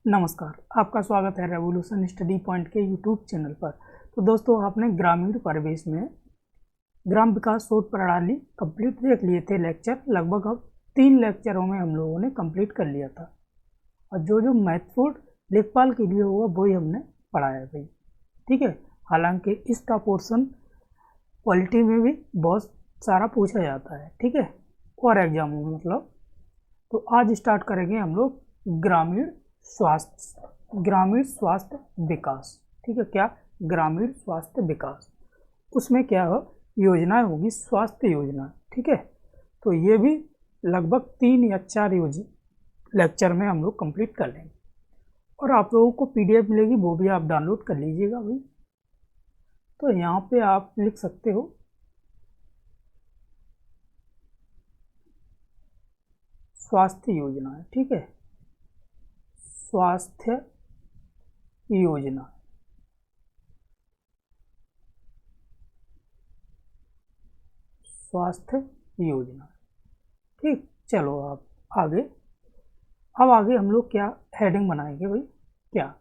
नमस्कार, आपका स्वागत है रेवोल्यूशन स्टडी पॉइंट के यूट्यूब चैनल पर। तो दोस्तों, आपने ग्रामीण परिवेश में ग्राम विकास शोध प्रणाली कंप्लीट देख लिए थे लेक्चर। लगभग अब 3 लेक्चरों में हम लोगों ने कंप्लीट कर लिया था और जो महत्वपूर्ण लेखपाल के लिए हुआ वही हमने पढ़ाया भाई। ठीक है, हालांकि इसका पोर्शन पॉलिटी में भी बहुत सारा पूछा जाता है। ठीक है, और एग्जामों में मतलब। तो आज स्टार्ट करेंगे हम लोग ग्रामीण स्वास्थ्य विकास। ठीक है, क्या ग्रामीण स्वास्थ्य विकास, उसमें क्या हो योजनाएं होगी, स्वास्थ्य योजना। ठीक है, तो ये भी लगभग 3 या 4 लेक्चर में हम लोग कंप्लीट कर लेंगे और आप लोगों को पीडीएफ मिलेगी, वो भी आप डाउनलोड कर लीजिएगा भाई। तो यहाँ पे आप लिख सकते हो स्वास्थ्य योजना। ठीक है, स्वास्थ्य योजना। स्वास्थ्य योजना। ठीक, चलो आप आगे। अब आगे हम लोग क्या हेडिंग बनाएंगे भाई, क्या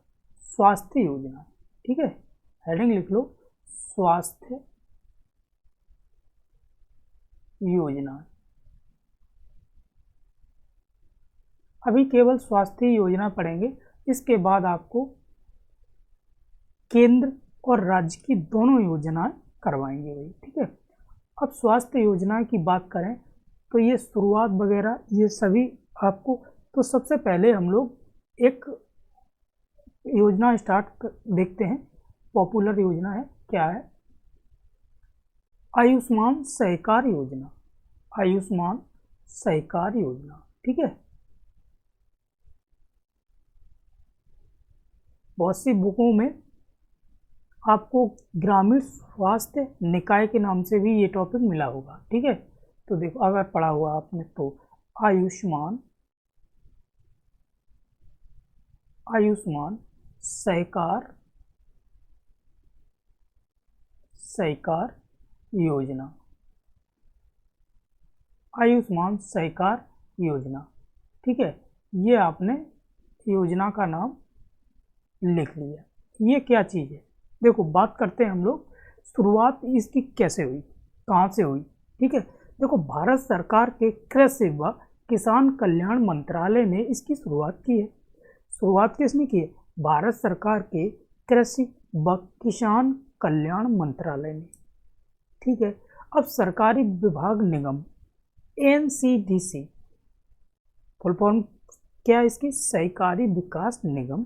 स्वास्थ्य योजना। ठीक है, हेडिंग लिख लो स्वास्थ्य योजना। अभी केवल स्वास्थ्य योजना पढ़ेंगे, इसके बाद आपको केंद्र और राज्य की दोनों योजनाएं करवाएंगे भाई। ठीक है, अब स्वास्थ्य योजना की बात करें तो ये शुरुआत वगैरह ये सभी आपको, तो सबसे पहले हम लोग एक योजना स्टार्ट देखते हैं। पॉपुलर योजना है, क्या है? आयुष्मान सहकार योजना। आयुष्मान सहकार योजना। ठीक है, बहुत सी बुकों में आपको ग्रामीण स्वास्थ्य निकाय के नाम से भी ये टॉपिक मिला होगा। ठीक है, तो देखो अगर पढ़ा हुआ आपने तो आयुष्मान सहकार योजना। आयुष्मान सहकार योजना। ठीक है, ये आपने योजना का नाम लिख लिया। ये क्या चीज़ है, देखो बात करते हैं हम लोग शुरुआत इसकी कैसे हुई, कहाँ से हुई। ठीक है, देखो भारत सरकार के कृषि व किसान कल्याण मंत्रालय ने इसकी शुरुआत की है। शुरुआत किसने की है? भारत सरकार के कृषि व किसान कल्याण मंत्रालय ने। ठीक है, अब सरकारी विभाग निगम एनसीडीसी, फुल फॉर्म क्या है इसकी? सहकारी विकास निगम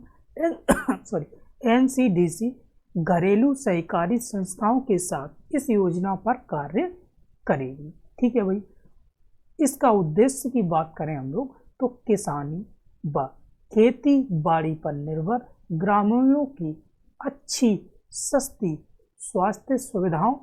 एनसीडीसी घरेलू सहकारी संस्थाओं के साथ इस योजना पर कार्य करेगी। ठीक है भाई, इसका उद्देश्य की बात करें हम लोग तो किसानी व खेती बाड़ी पर निर्भर ग्रामीणों की अच्छी सस्ती स्वास्थ्य सुविधाओं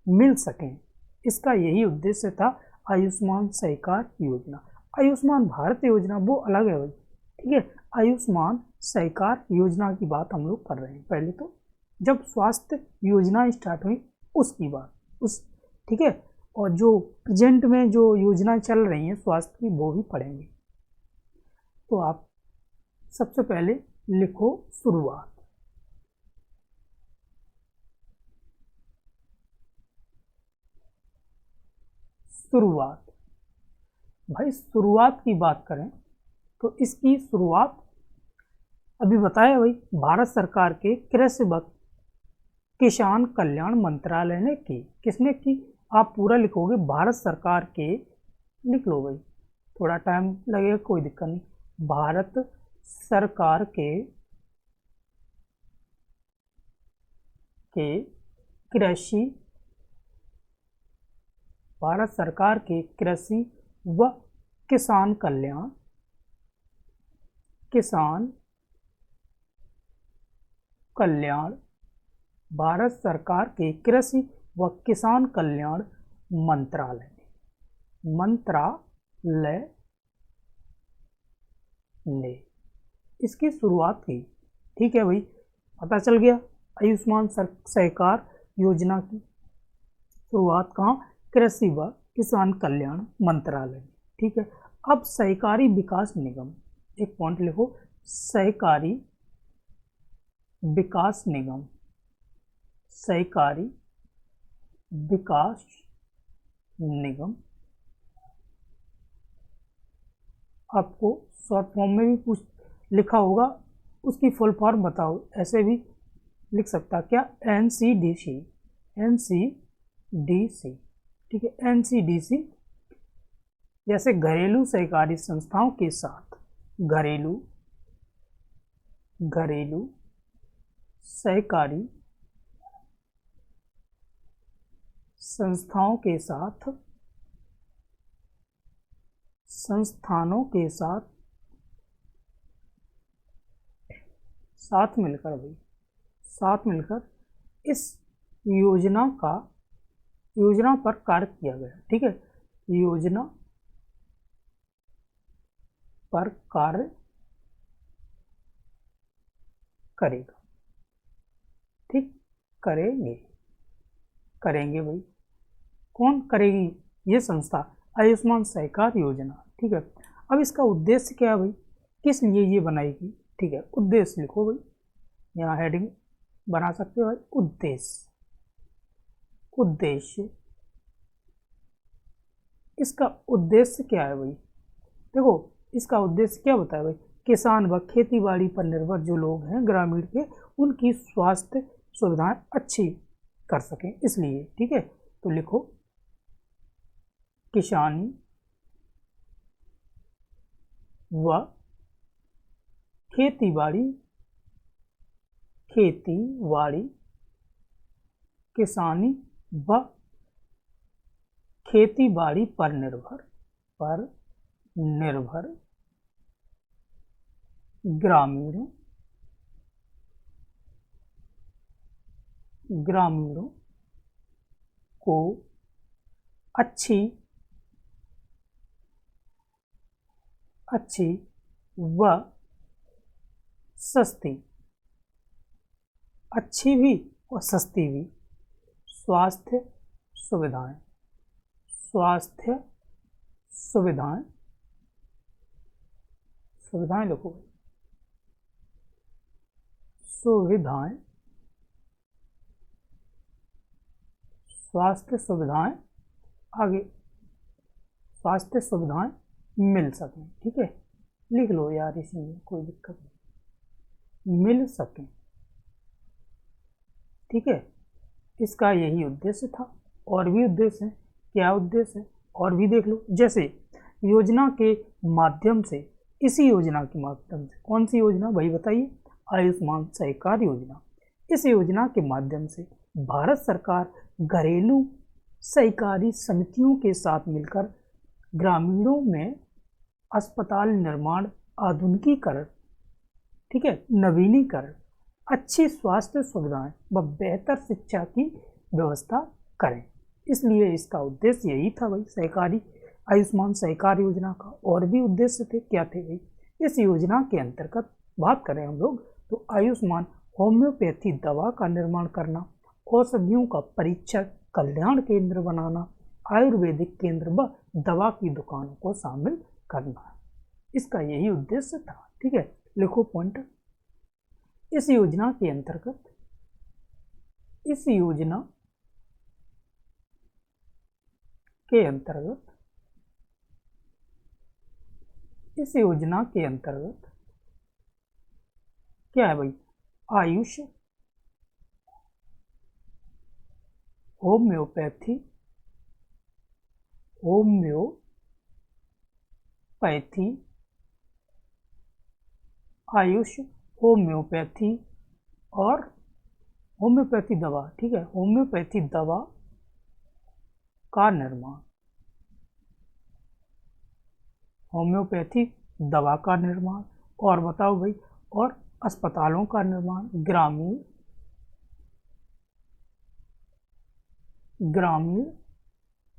मिल सकें, इसका यही उद्देश्य था आयुष्मान सहकार योजना। आयुष्मान भारत योजना वो अलग है भाई। ठीक है, आयुष्मान सहकार योजना की बात हम लोग कर रहे हैं। पहले तो जब स्वास्थ्य योजना स्टार्ट हुई उसकी बात उस, ठीक है, और जो प्रेजेंट में जो योजना चल रही हैं स्वास्थ्य की वो भी पढ़ेंगे। तो आप सबसे पहले लिखो शुरुआत। शुरुआत भाई, शुरुआत की बात करें तो इसकी शुरुआत अभी बताया भाई भारत सरकार के कृषि व किसान कल्याण मंत्रालय ने की। किसने की? आप पूरा लिखोगे भारत सरकार के, लिख लो भाई, थोड़ा टाइम लगेगा कोई दिक्कत नहीं। भारत सरकार के कृषि, भारत सरकार के कृषि व किसान कल्याण भारत सरकार के कृषि व किसान कल्याण मंत्रालय ने इसकी शुरुआत की। ठीक है भाई, पता चल गया आयुष्मान सहकार योजना की शुरुआत कहाँ? कृषि व किसान कल्याण मंत्रालय। ठीक है, अब सहकारी विकास निगम, एक पॉइंट लिखो, सहकारी विकास निगम, सहकारी विकास निगम। आपको शॉर्ट फॉर्म में भी पूछ लिखा होगा, उसकी फुल फॉर्म बताओ, ऐसे भी लिख सकता क्या, NCDC, NCDC, ठीक है, NCDC। जैसे घरेलू सहकारी संस्थाओं के साथ, घरेलू सहकारी संस्थाओं के साथ, संस्थानों के साथ मिलकर भाई, साथ मिलकर इस योजना पर कार्य किया गया, ठीक है, योजना पर कार्य करेगा, ठीक, करेंगे भाई। कौन करेगी? ये संस्था, आयुष्मान सहकार योजना, ठीक है। अब इसका उद्देश्य क्या है भाई, किस लिए ये बनाएगी, ठीक है, उद्देश्य लिखो भाई, यहाँ हेडिंग बना सकते हो भाई, उद्देश्य। इसका उद्देश्य क्या है भाई, देखो इसका उद्देश्य क्या बताया भाई, किसान व खेती बाड़ी पर निर्भर जो लोग हैं ग्रामीण के, उनकी स्वास्थ्य सुविधाएं अच्छी कर सकें, इसलिए, ठीक है। तो लिखो किसानी व खेती बाड़ी, किसानी व खेती बाड़ी पर निर्भर ग्रामीणों को अच्छी व सस्ती, अच्छी भी और सस्ती भी स्वास्थ्य सुविधाएं लिखो, सुविधाएं, स्वास्थ्य सुविधाएं, आगे स्वास्थ्य सुविधाएं मिल सकें, ठीक है, लिख लो यार, इसमें कोई दिक्कत नहीं, मिल सकें, ठीक है। इसका यही उद्देश्य था, और भी उद्देश्य है, क्या उद्देश्य है और भी देख लो। जैसे योजना के माध्यम से, इसी योजना के माध्यम से, कौन सी योजना भाई बताइए, आयुष्मान सहकार योजना। इस योजना के माध्यम से भारत सरकार घरेलू सहकारी समितियों के साथ मिलकर ग्रामीणों में अस्पताल निर्माण, आधुनिकीकरण, ठीक है, नवीनीकरण, अच्छी स्वास्थ्य सुविधाएं व बेहतर शिक्षा की व्यवस्था करें। इसलिए इसका उद्देश्य यही था भाई, सहकारी आयुष्मान सहकार योजना का। और भी उद्देश्य थे, क्या थे भाई, इस योजना के अंतर्गत बात करें हम लोग तो आयुष्मान होम्योपैथी दवा का निर्माण करना, औषधियों का परीक्षण कल्याण केंद्र बनाना, आयुर्वेदिक केंद्र व दवा की दुकानों को शामिल करना, इसका यही उद्देश्य था, ठीक है। लिखो पॉइंट, इस योजना के अंतर्गत, इस योजना के अंतर्गत क्या है भाई, आयुष होम्योपैथी आयुष होम्योपैथी और होम्योपैथी दवा, ठीक है, होम्योपैथी दवा का निर्माण, होम्योपैथी दवा का निर्माण, और बताओ भाई, और अस्पतालों का निर्माण, ग्रामीण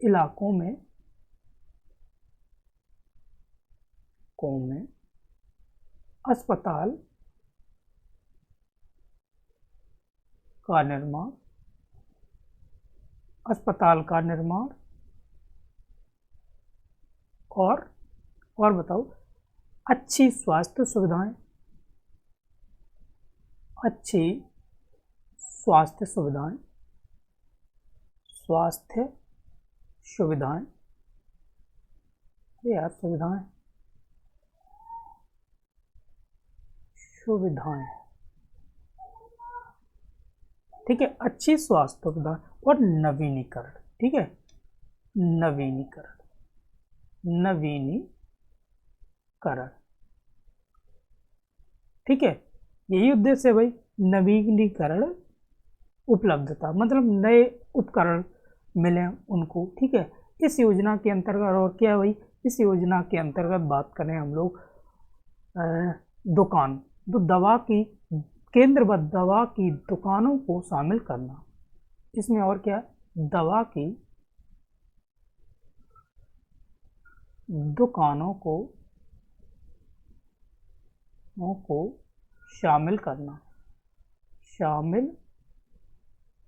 इलाकों में अस्पताल का निर्माण, और बताओ अच्छी स्वास्थ्य सुविधाएं, अच्छी स्वास्थ्य सुविधाएं, स्वास्थ्य सुविधाएं, यार सुविधाएं, सुविधाएं, ठीक है, अच्छी स्वास्थ्य सुविधा और नवीनीकरण, ठीक है, नवीनीकरण, नवीनीकरण, ठीक है, यही उद्देश्य है भाई, नवीनीकरण, उपलब्धता, मतलब नए उपकरण मिले उनको, ठीक है। इस योजना के अंतर्गत और क्या है भाई, इस योजना के अंतर्गत बात करें हम लोग दुकान, तो दवा की केंद्रबद्ध दवा की दुकानों को शामिल करना, इसमें और क्या है, दवा की दुकानों को शामिल करना, शामिल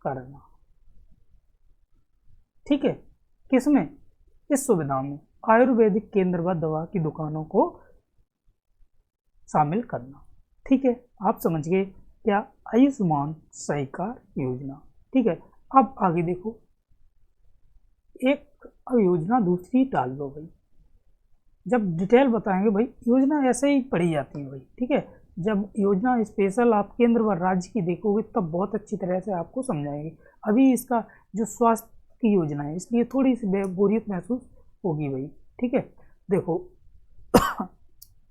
करना, ठीक है, किसमें, इस सुविधा में, आयुर्वेदिक केंद्रबद्ध दवा की दुकानों को शामिल करना, ठीक है। आप समझ गए क्या, आयुष्मान सहकार योजना, ठीक है। अब आगे देखो, एक अब योजना दूसरी डाल दो भाई, जब डिटेल बताएंगे भाई, योजना ऐसे ही पढ़ी जाती है भाई, ठीक है। जब योजना स्पेशल आप केंद्र व राज्य की देखोगे तब बहुत अच्छी तरह से आपको समझाएंगे। अभी इसका जो स्वास्थ्य की योजना है इसलिए थोड़ी सी बोरियत महसूस होगी भाई, ठीक है। देखो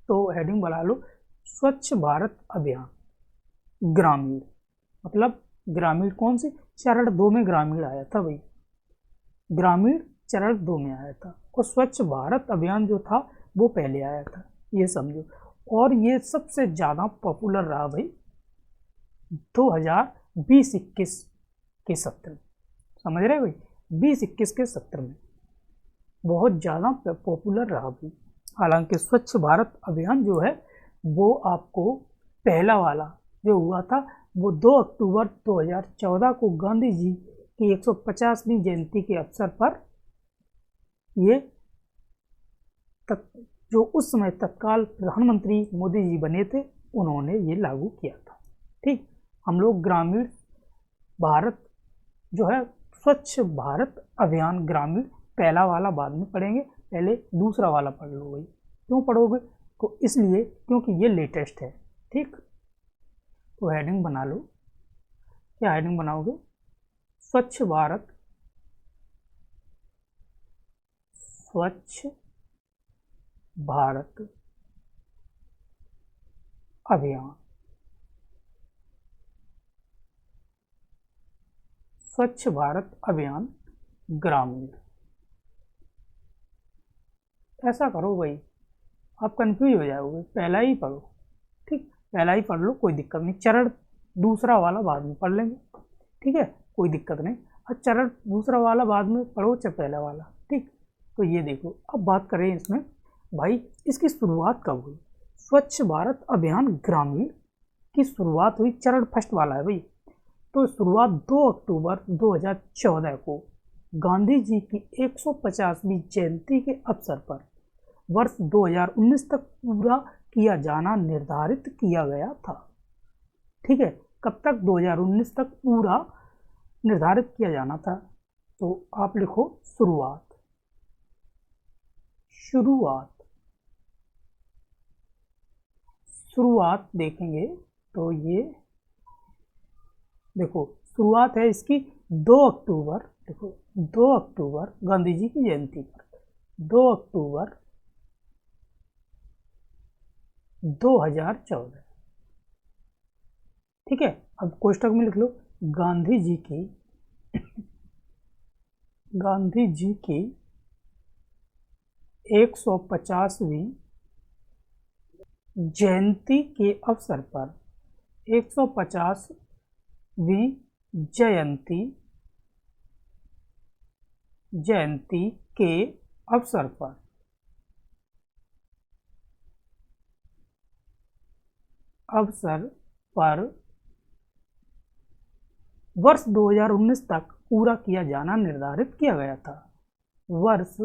तो हेडिंग बना लो, स्वच्छ भारत अभियान ग्रामीण, मतलब ग्रामीण कौन से, चरण 2 में ग्रामीण आया था भाई, ग्रामीण चरण 2 में आया था, और स्वच्छ भारत अभियान जो था वो पहले आया था, ये समझो। और ये सबसे ज़्यादा पॉपुलर रहा भाई 2020-21 के सत्र में, समझ रहे भाई, 20-21 के सत्र में बहुत ज़्यादा पॉपुलर रहा भाई। हालांकि स्वच्छ भारत अभियान जो है वो आपको पहला वाला जो हुआ था वो 2 अक्टूबर 2014 को गांधी जी की 150वीं जयंती के अवसर पर ये जो उस समय तत्काल प्रधानमंत्री मोदी जी बने थे उन्होंने ये लागू किया था, ठीक। हम लोग ग्रामीण भारत जो है स्वच्छ भारत अभियान ग्रामीण पहला वाला बाद में पढ़ेंगे, पहले दूसरा वाला पढ़ लो भाई। क्यों पढ़ोगे, तो इसलिए क्योंकि ये लेटेस्ट है, ठीक। तो हेडिंग बना लो, क्या हेडिंग बनाओगे, स्वच्छ भारत, स्वच्छ भारत अभियान, स्वच्छ भारत अभियान ग्रामीण। ऐसा करो भाई, आप कंफ्यूज हो जाओगे, पहला ही पढ़ो, ठीक, पहला ही पढ़ लो, कोई दिक्कत नहीं, चरण दूसरा वाला बाद में पढ़ लेंगे, ठीक है, कोई दिक्कत नहीं। और चरण दूसरा वाला बाद में पढ़ो चाहे पहला वाला, ठीक। तो ये देखो, अब बात करें इसमें भाई इसकी शुरुआत कब हुई, स्वच्छ भारत अभियान ग्रामीण की शुरुआत हुई, चरण फर्स्ट वाला है भाई, तो शुरुआत 2 अक्टूबर 2014 को गांधी जी की 150वीं जयंती के अवसर पर वर्ष 2019 तक पूरा किया जाना निर्धारित किया गया था, ठीक है। कब तक, 2019 तक पूरा निर्धारित किया जाना था। तो आप लिखो शुरुआत, शुरुआत, शुरुआत देखेंगे तो ये देखो शुरुआत है इसकी 2 अक्टूबर, देखो 2 अक्टूबर गांधी जी की जयंती पर, 2 अक्टूबर 2014, ठीक है। अब कोष्टक में लिख लो गांधी जी की गांधी जी की 150वीं जयंती के अवसर पर, 150वीं जयंती के अवसर पर वर्ष 2019 तक पूरा किया जाना निर्धारित किया गया था, वर्ष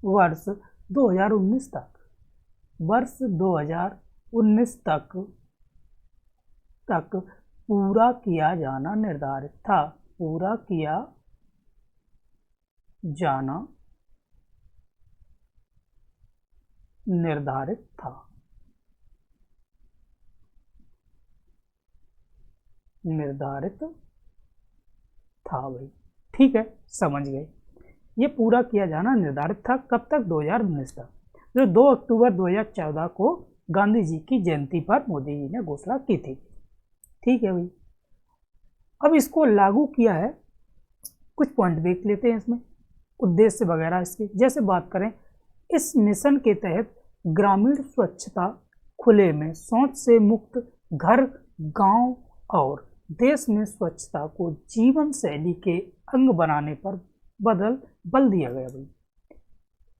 2019 तक, वर्ष 2019 तक तक पूरा किया जाना निर्धारित था। पूरा किया जाना निर्धारित था। निर्धारित था भाई, ठीक है, समझ गए। ये पूरा किया जाना निर्धारित था कब तक? 2019 तक, जो 2 अक्टूबर 2014 को गांधी जी की जयंती पर मोदी जी ने घोषणा की थी। ठीक है भाई, अब इसको लागू किया है, कुछ पॉइंट देख लेते हैं इसमें, उद्देश्य वगैरह इसके। जैसे बात करें, इस मिशन के तहत ग्रामीण स्वच्छता, खुले में शौच से मुक्त घर, गांव और देश में स्वच्छता को जीवन शैली के अंग बनाने पर बल दिया गया भाई।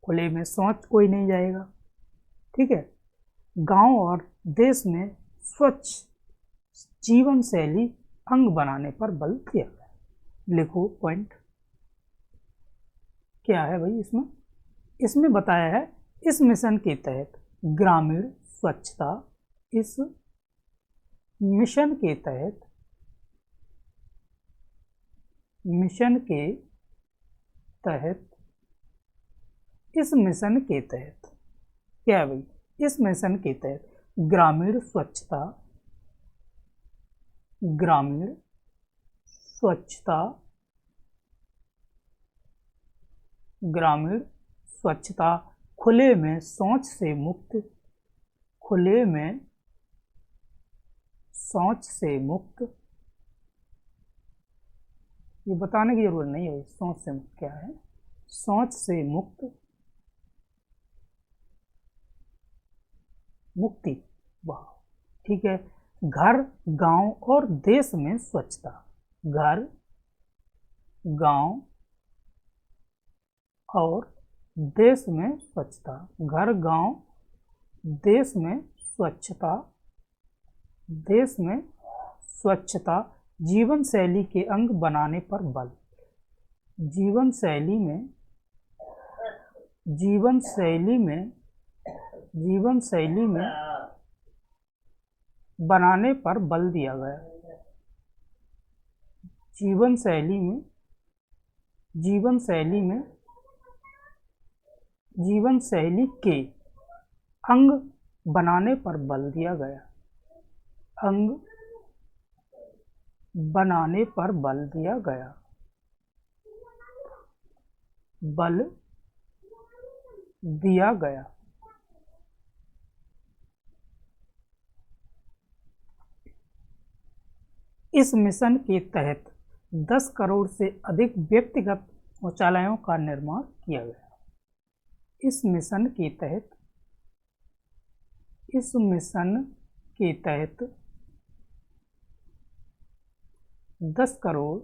खुले में शौच कोई नहीं जाएगा, ठीक है। गांव और देश में स्वच्छ जीवन शैली अंग बनाने पर बल दिया गया। लिखो पॉइंट क्या है भाई इसमें। इसमें बताया है, इस मिशन के तहत ग्रामीण स्वच्छता, इस मिशन के तहत इस मिशन के तहत क्या है भाई? इस मिशन के तहत ग्रामीण स्वच्छता, खुले में शौच से मुक्त, ये बताने की जरूरत नहीं है शौच से मुक्त क्या है। शौच से मुक्ति, वाह, ठीक है। घर, गांव और देश में स्वच्छता, घर, गांव और देश में स्वच्छता, घर, गांव, देश में स्वच्छता, जीवन शैली के अंग बनाने पर बल। जीवन शैली में बनाने पर बल दिया गया। जीवन शैली के अंग बनाने पर बल दिया गया। अंग बनाने पर बल दिया गया। बल दिया गया। इस मिशन के तहत 10 करोड़ से अधिक व्यक्तिगत शौचालयों का निर्माण किया गया। इस मिशन के तहत 10 करोड़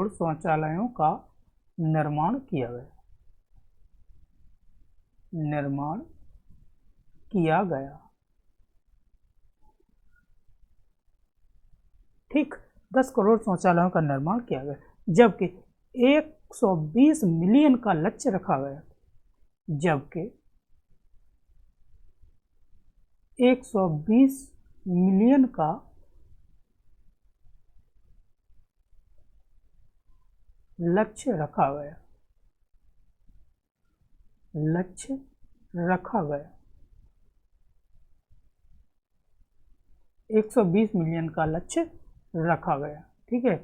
शौचालयों का निर्माण किया गया। ठीक, 10 करोड़ शौचालयों का निर्माण किया गया, जबकि 120 मिलियन का लक्ष्य रखा गया। जबकि 120 मिलियन का लक्ष्य रखा गया। 120 मिलियन का लक्ष्य रखा गया, ठीक है।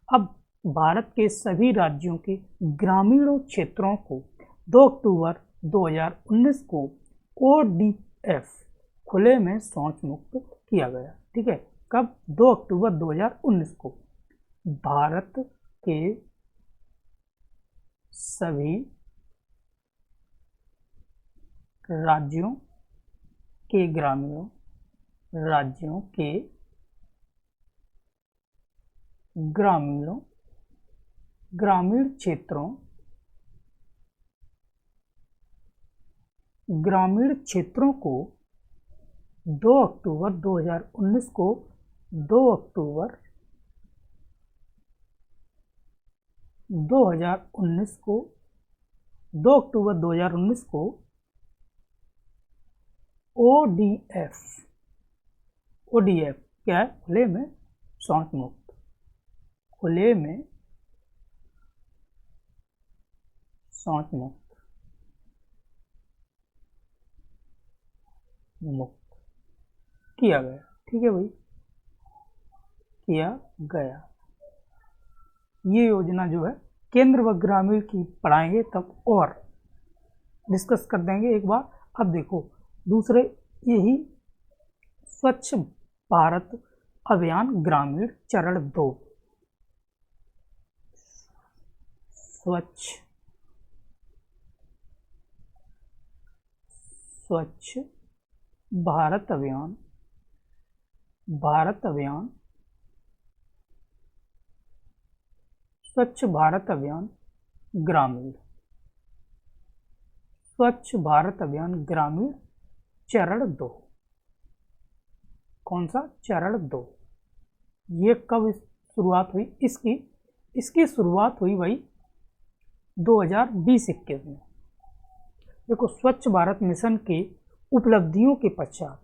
अब भारत के सभी राज्यों के ग्रामीण क्षेत्रों को 2 अक्टूबर 2019 को ODF, खुले में शौच मुक्त किया गया, ठीक है। कब? 2 अक्टूबर 2019 को भारत के सभी राज्यों के ग्रामीण क्षेत्रों को 2 अक्टूबर 2019 को 2 अक्टूबर 2019 को 2 अक्टूबर 2019 को ओडीएफ क्या है? खुले में शौच मुक्त, खुले में शौच मुक्त किया गया। ठीक है भाई, किया गया। ये योजना जो है केंद्र व ग्रामीण की पढ़ाएंगे तब और डिस्कस कर देंगे एक बार। अब देखो दूसरे, यही स्वच्छ भारत अभियान ग्रामीण चरण 2, स्वच्छ भारत अभियान स्वच्छ भारत अभियान ग्रामीण, स्वच्छ भारत अभियान ग्रामीण चरण 2। कौन सा? चरण 2। ये कब शुरुआत हुई इसकी शुरुआत हुई भाई 2020-21 में। देखो, स्वच्छ भारत मिशन के उपलब्धियों के पश्चात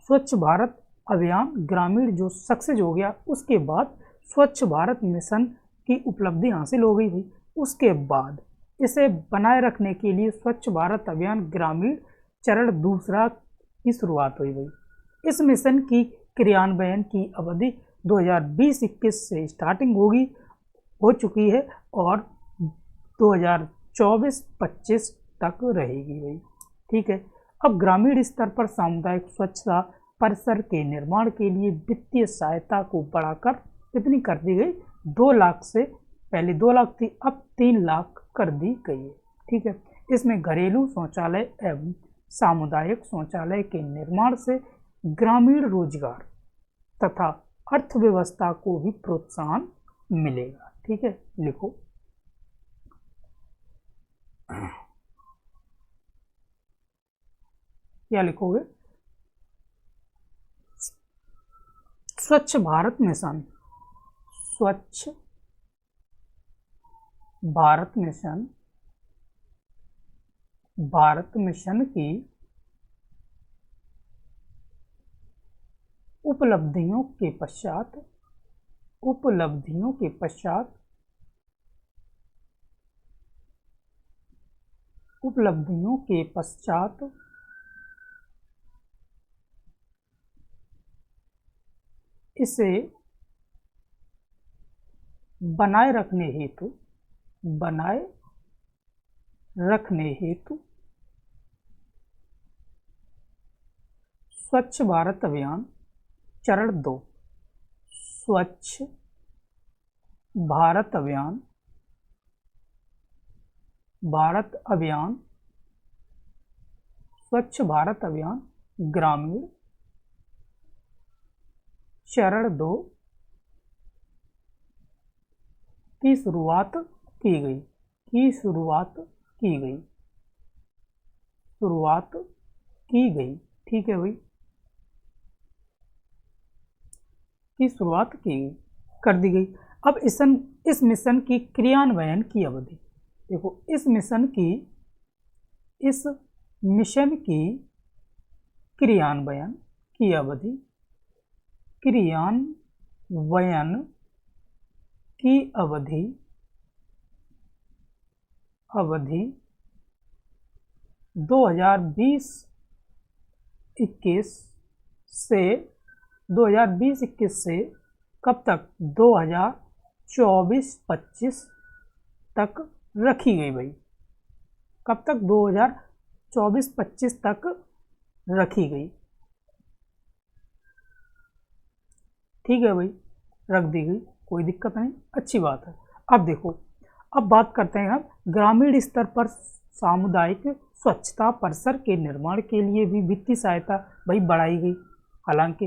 स्वच्छ भारत अभियान ग्रामीण जो सक्सेस हो गया, उसके बाद स्वच्छ भारत मिशन की उपलब्धि हासिल हो गई थी। उसके बाद इसे बनाए रखने के लिए स्वच्छ भारत अभियान ग्रामीण चरण 2 की शुरुआत हुई गई। इस मिशन की क्रियान्वयन की अवधि 2020-21 से स्टार्टिंग हो चुकी है और 2024-25 तक रहेगी भाई। ठीक है। अब ग्रामीण स्तर पर सामुदायिक स्वच्छता परिसर के निर्माण के लिए वित्तीय सहायता को बढ़ाकर कितनी कर दी गई? 2 लाख से, पहले 2 लाख थी, अब 3 लाख कर दी गई है। ठीक है। इसमें घरेलू शौचालय एवं सामुदायिक शौचालय के निर्माण से ग्रामीण रोजगार तथा अर्थव्यवस्था को भी प्रोत्साहन मिलेगा। ठीक है, लिखो। क्या लिखोगे? स्वच्छ भारत मिशन, स्वच्छ भारत मिशन की उपलब्धियों के पश्चात इसे बनाए रखने हेतु स्वच्छ भारत अभियान चरण 2, स्वच्छ भारत अभियान स्वच्छ भारत अभियान ग्रामीण चरण 2 की शुरुआत की गई। ठीक है भाई, की शुरुआत कर दी गई। अब इस मिशन की क्रियान्वयन की अवधि देखो, इस मिशन की क्रियान्वयन की अवधि 2020-21 से कब तक? 2024-25 तक रखी गई भाई। कब तक? 2024-25 तक रखी गई। ठीक है भाई, रख दी गई, कोई दिक्कत नहीं, अच्छी बात है। अब देखो, अब बात करते हैं हम ग्रामीण स्तर पर सामुदायिक स्वच्छता परिसर के निर्माण के लिए भी वित्तीय सहायता भाई बढ़ाई गई। हालांकि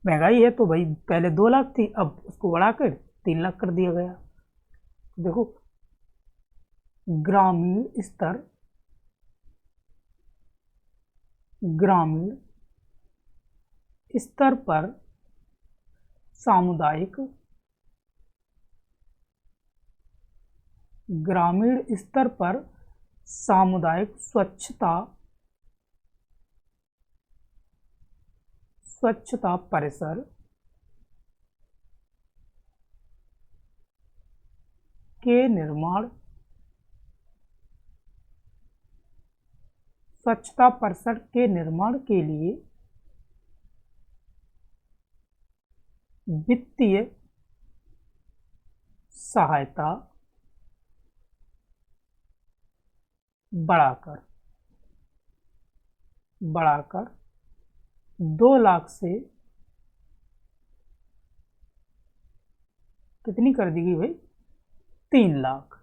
महंगाई है तो भाई पहले 2 लाख थी, अब उसको बढ़ाकर 3 लाख कर दिया गया। देखो, ग्रामीण स्तर पर सामुदायिक सामुदायिक स्वच्छता परिसर के निर्माण स्वच्छता परिसर के निर्माण के लिए वित्तीय सहायता बढ़ाकर 2 लाख से कितनी कर दी गई भाई, 3 लाख।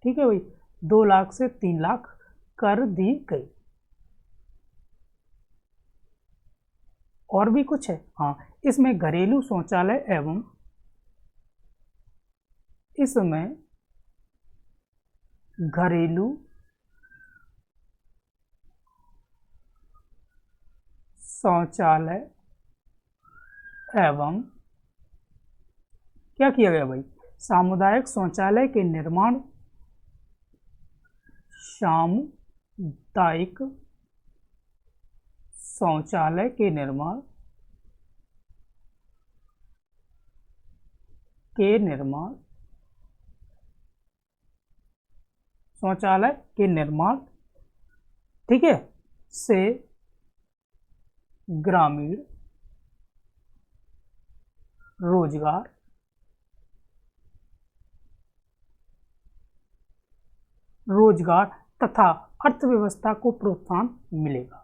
ठीक है भाई, 2 लाख से 3 लाख कर दी गई। और भी कुछ है, हाँ, इसमें घरेलू शौचालय एवं घरेलू शौचालय एवं क्या किया गया भाई, सामुदायिक शौचालय के निर्माण, सामुदायिक शौचालय के निर्माण शौचालय के निर्माण, ठीक है, से ग्रामीण रोजगार तथा अर्थव्यवस्था को प्रोत्साहन मिलेगा।